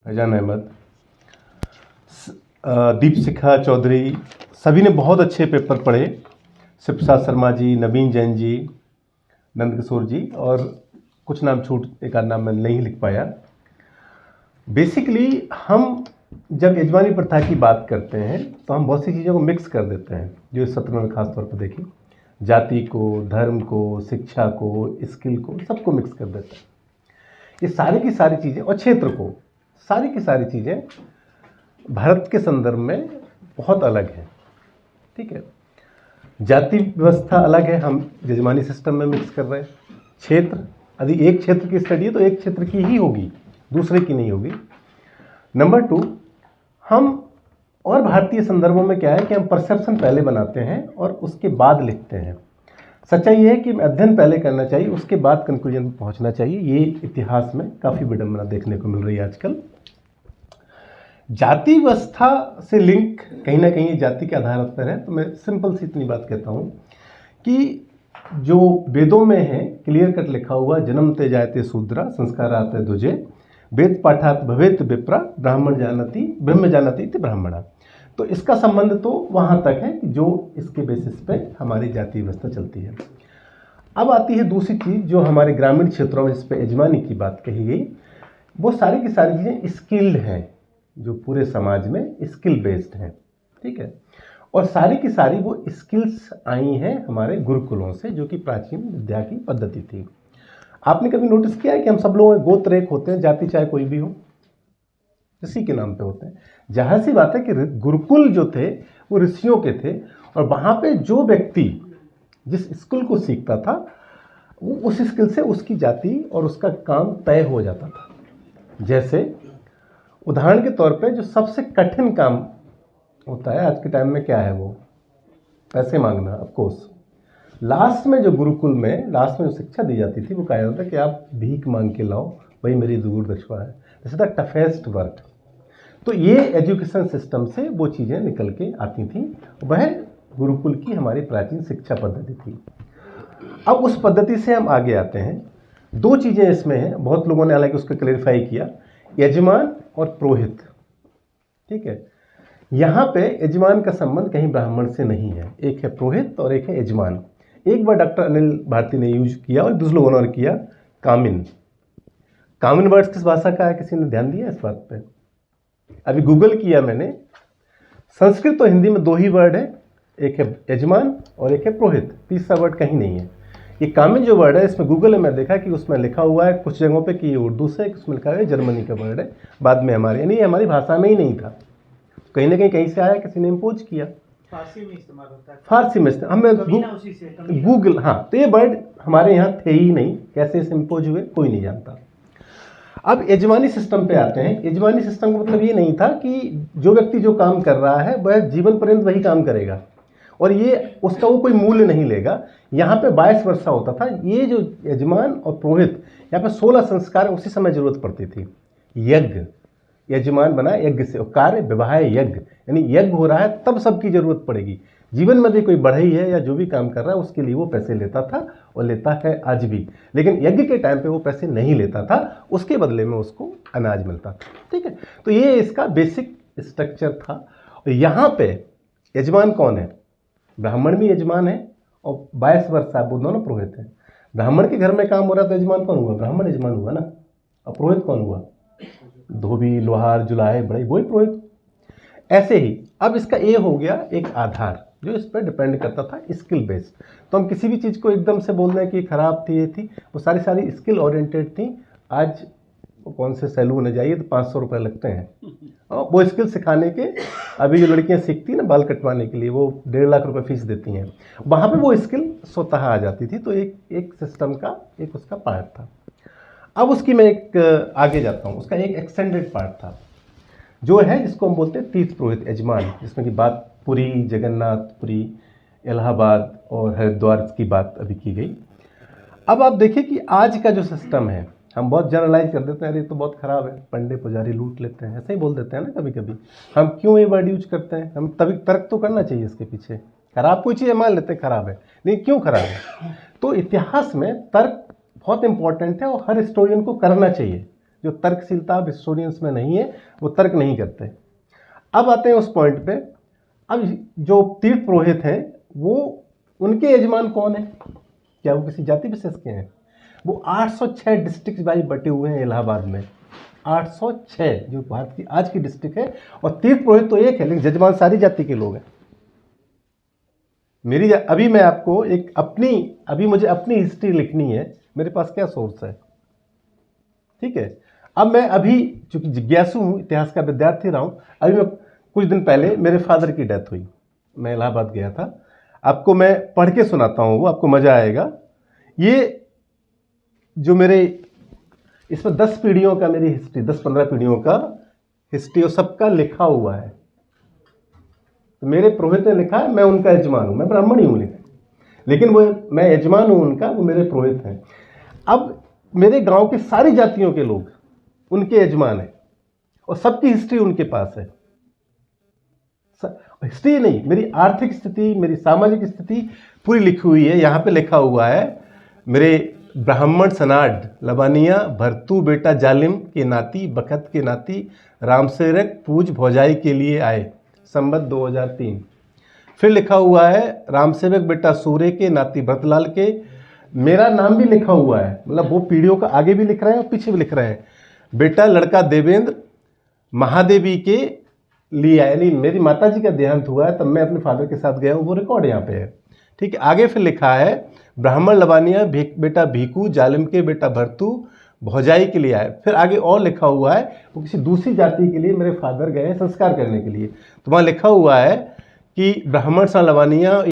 फैजान अहमद, दीपशिखा चौधरी, सभी ने बहुत अच्छे पेपर पढ़े। शिव प्रसाद शर्मा जी, नवीन जैन जी, नंदकिशोर जी, और कुछ नाम छूट, एक आध नाम मैं नहीं लिख पाया। बेसिकली हम जब यजमानी प्रथा की बात करते हैं तो हम बहुत सी चीज़ों को मिक्स कर देते हैं, जो इस सत्र में खास तौर पर देखिए, जाति को, धर्म को, शिक्षा को, स्किल को, सबको मिक्स कर देते हैं। ये सारी की सारी चीज़ें, और क्षेत्र को, सारी की सारी चीज़ें भारत के संदर्भ में बहुत अलग हैं। ठीक है, जाति व्यवस्था अलग है, हम यजमानी सिस्टम में मिक्स कर रहे हैं। क्षेत्र, यदि एक क्षेत्र की स्टडी है तो एक क्षेत्र की ही होगी, दूसरे की नहीं होगी। नंबर 2, हम और भारतीय संदर्भों में क्या है कि हम परसेप्शन पहले बनाते हैं और उसके बाद लिखते हैं। सच्चाई ये है कि अध्ययन पहले करना चाहिए, उसके बाद कंक्लूजन में पहुंचना चाहिए। ये इतिहास में काफ़ी विडंबना देखने को मिल रही है आजकल। जाति व्यवस्था से लिंक कहीं ना कहीं जाति के आधार पर है। तो मैं सिंपल सी इतनी बात कहता हूँ कि जो वेदों में है क्लियर कट लिखा हुआ, जन्मते जायते शूद्रा संस्काराते द्विजे, वेद पाठात भवेत विप्रा, ब्राह्मण जानती ब्रह्म जानती इति ब्राह्मणा। तो इसका संबंध तो वहाँ तक है कि जो इसके बेसिस पे हमारी जाति व्यवस्था चलती है। अब आती है दूसरी चीज़, जो हमारे ग्रामीण क्षेत्रों में इस पर यजमानी की बात कही गई, वो सारी की सारी चीज़ें स्किल्ड हैं, जो पूरे समाज में स्किल बेस्ड हैं। ठीक है, और सारी की सारी वो स्किल्स आई हैं हमारे गुरुकुलों से, जो कि प्राचीन विद्या की पद्धति थी। आपने कभी नोटिस किया है कि हम सब लोग गोत्र एक होते हैं, जाति चाहे कोई भी हो, ऋषि के नाम पे होते हैं। जाहिर सी बात है कि गुरुकुल जो थे वो ऋषियों के थे, और वहाँ पे जो व्यक्ति जिस स्किल को सीखता था वो उस स्किल से उसकी जाति और उसका काम तय हो जाता था। जैसे उदाहरण के तौर पे जो सबसे कठिन काम होता है आज के टाइम में क्या है, वो पैसे मांगना। ऑफ कोर्स लास्ट में जो गुरुकुल में लास्ट में जो शिक्षा दी जाती थी वो कहा जाता था कि आप भीख मांग के लाओ, वही मेरी दूर दक्षिणा है। This is the toughest work. तो ये एजुकेशन सिस्टम से वो चीज़ें निकल के आती थी, वह गुरुकुल की हमारी प्राचीन शिक्षा पद्धति थी। अब उस पद्धति से हम आगे आते हैं। दो चीज़ें इसमें हैं, बहुत लोगों ने हालांकि उसको क्लेरिफाई किया, यजमान और पुरोहित। ठीक है, यहाँ पे यजमान का संबंध कहीं ब्राह्मण से नहीं है, एक है पुरोहित और एक है यजमान। एक बार डॉक्टर अनिल भारती ने यूज किया और दूसरे लोगों ने किया कामिन। कामिन वर्ड्स किस भाषा का है, किसी ने ध्यान दिया इस बात पे? अभी गूगल किया मैंने, संस्कृत और हिंदी में दो ही वर्ड है, एक है यजमान और एक है पुरोहित, तीसरा वर्ड कहीं नहीं है। ये कामिन जो वर्ड है, इसमें गूगल में मैं देखा कि उसमें लिखा हुआ है कुछ जगहों पे कि ये उर्दू से, उसमें लिखा है जर्मनी का वर्ड है, बाद में हमारे, यानी हमारी भाषा में ही नहीं था, कहीं ना कहीं से आया, किसी ने इम्पोज किया। फारसी में इस्तेमाल होता है, फारसी में हमें गूगल, हाँ, तो ये वर्ड हमारे यहाँ थे ही नहीं, कैसे इसे इम्पोज हुए कोई नहीं जानता। अब यजमानी सिस्टम पे आते हैं। यजमानी सिस्टम का मतलब ये नहीं था कि जो व्यक्ति जो काम कर रहा है वह जीवन पर्यंत वही काम करेगा और ये उसका वो कोई मूल्य नहीं लेगा। यहाँ पे 22 वर्षा होता था। ये जो यजमान और पुरोहित, यहाँ पे 16 संस्कार उसी समय जरूरत पड़ती थी। यज्ञ, यजमान बना यज्ञ से, कार्य विवाह यज्ञ, यानी यज्ञ हो रहा है तब सबकी जरूरत पड़ेगी। जीवन में भी कोई बढ़ई है या जो भी काम कर रहा है उसके लिए वो पैसे लेता था और लेता है आज भी, लेकिन यज्ञ के टाइम पे वो पैसे नहीं लेता था, उसके बदले में उसको अनाज मिलता था। ठीक है, तो ये इसका बेसिक स्ट्रक्चर था। और यहाँ पे यजमान कौन है? ब्राह्मण भी यजमान है और 22 वर्ष साहब वो दोनों पुरोहित हैं। ब्राह्मण के घर में काम हो रहा है तो यजमान कौन हुआ? ब्राह्मण यजमान हुआ ना। और पुरोहित कौन हुआ? धोबी, लोहार, जुलाहे, बड़े, वही पुरोहित। ऐसे ही अब इसका ये हो गया एक आधार जो इस पर डिपेंड करता था, स्किल बेस्ड। तो हम किसी भी चीज़ को एकदम से बोल रहे हैं कि खराब थी, ये थी, वो सारी स्किल ओरिएंटेड थी। आज कौन से सैलून है जाइए तो 500 रुपये लगते हैं और वो स्किल सिखाने के। अभी जो लड़कियां सीखती हैं ना बाल कटवाने के लिए, वो 1.5 लाख रुपए फीस देती हैं, वहाँ पे वो स्किल स्वतः आ जाती थी। तो एक सिस्टम का एक उसका पार्ट था। अब उसकी मैं एक आगे जाता हूँ, उसका एक एक्सटेंडेड पार्ट था जो है जिसको हम बोलते हैं तीर्थ पुरोहित यजमान, जिसमें की बात पुरी, जगन्नाथपुरी, इलाहाबाद और हरिद्वार की बात अभी की गई। अब आप देखिए कि आज का जो सिस्टम है, हम बहुत जनरलाइज कर देते हैं, अरे तो बहुत ख़राब है, पंडे पुजारी लूट लेते हैं, ऐसे ही बोल देते हैं ना कभी कभी। हम क्यों ये वर्ड यूज करते हैं? हम तभी तर्क तो करना चाहिए इसके पीछे। खराब कोई चीज़ मान लेते हैं खराब है, लेकिन क्यों खराब है? तो इतिहास में तर्क बहुत इंपॉर्टेंट है और हर हिस्टोरियन को करना चाहिए, जो तर्कशीलता अब हिस्टोरियंस में नहीं है, वो तर्क नहीं करते। अब आते हैं उस पॉइंट पे। अब जो तीर्थ पुरोहित हैं वो उनके यजमान कौन है? क्या वो किसी जाति विशेष के हैं? वो 806 डिस्ट्रिक्ट वाइज बटे हुए हैं इलाहाबाद में, 806 जो भारत की आज की डिस्ट्रिक्ट है। और तीर्थ पुरोहित तो एक है, लेकिन जजमान सारी जाति के लोग हैं। अभी मैं आपको अभी मुझे अपनी हिस्ट्री लिखनी है, मेरे पास क्या सोर्स है, ठीक है। अब मैं अभी चूंकि जिज्ञासु हूँ, इतिहास का विद्यार्थी रहा हूँ, अभी मैं कुछ दिन पहले मेरे फादर की डेथ हुई, मैं इलाहाबाद गया था। आपको मैं पढ़ के सुनाता हूँ, वो आपको मज़ा आएगा। ये जो मेरे इसमें 10 पीढ़ियों का मेरी हिस्ट्री, 10-15 पीढ़ियों का हिस्ट्री और सबका लिखा हुआ है। तो मेरे पुरोहित ने लिखा है, मैं उनका यजमान हूँ, मैं ब्राह्मण ही हूँ लेकिन वो मैं यजमान हूँ उनका, वो मेरे पुरोहित हैं। अब मेरे गांव के सारी जातियों के लोग उनके यजमान हैं और सबकी हिस्ट्री उनके पास है। हिस्ट्री नहीं, मेरी आर्थिक स्थिति, मेरी सामाजिक स्थिति पूरी लिखी हुई है। यहाँ पे लिखा हुआ है, मेरे ब्राह्मण सनाड लबानिया भरतू बेटा जालिम के नाती बखत के नाती रामसेवक पूज भौजाई के लिए आए, संबत 2003। फिर लिखा हुआ है, रामसेवक बेटा सूर्य के नाती भरतलाल के। मेरा नाम भी लिखा हुआ है, मतलब वो पीढ़ियों का आगे भी लिख रहे हैं और पीछे भी लिख रहे हैं। बेटा लड़का देवेंद्र महादेवी के लिए आया, यानी मेरी माता जी का देहांत हुआ है तब मैं अपने फादर के साथ गया हूँ, वो रिकॉर्ड यहाँ पे है, ठीक है। आगे फिर लिखा है, ब्राह्मण लबानिया बेटा भीकू जालिम के बेटा भरतू भौजाई के लिए आए। फिर आगे और लिखा हुआ है, वो किसी दूसरी जाति के लिए मेरे फादर गए संस्कार करने के लिए, तो वहाँ लिखा हुआ है कि ब्राह्मण सा लबानिया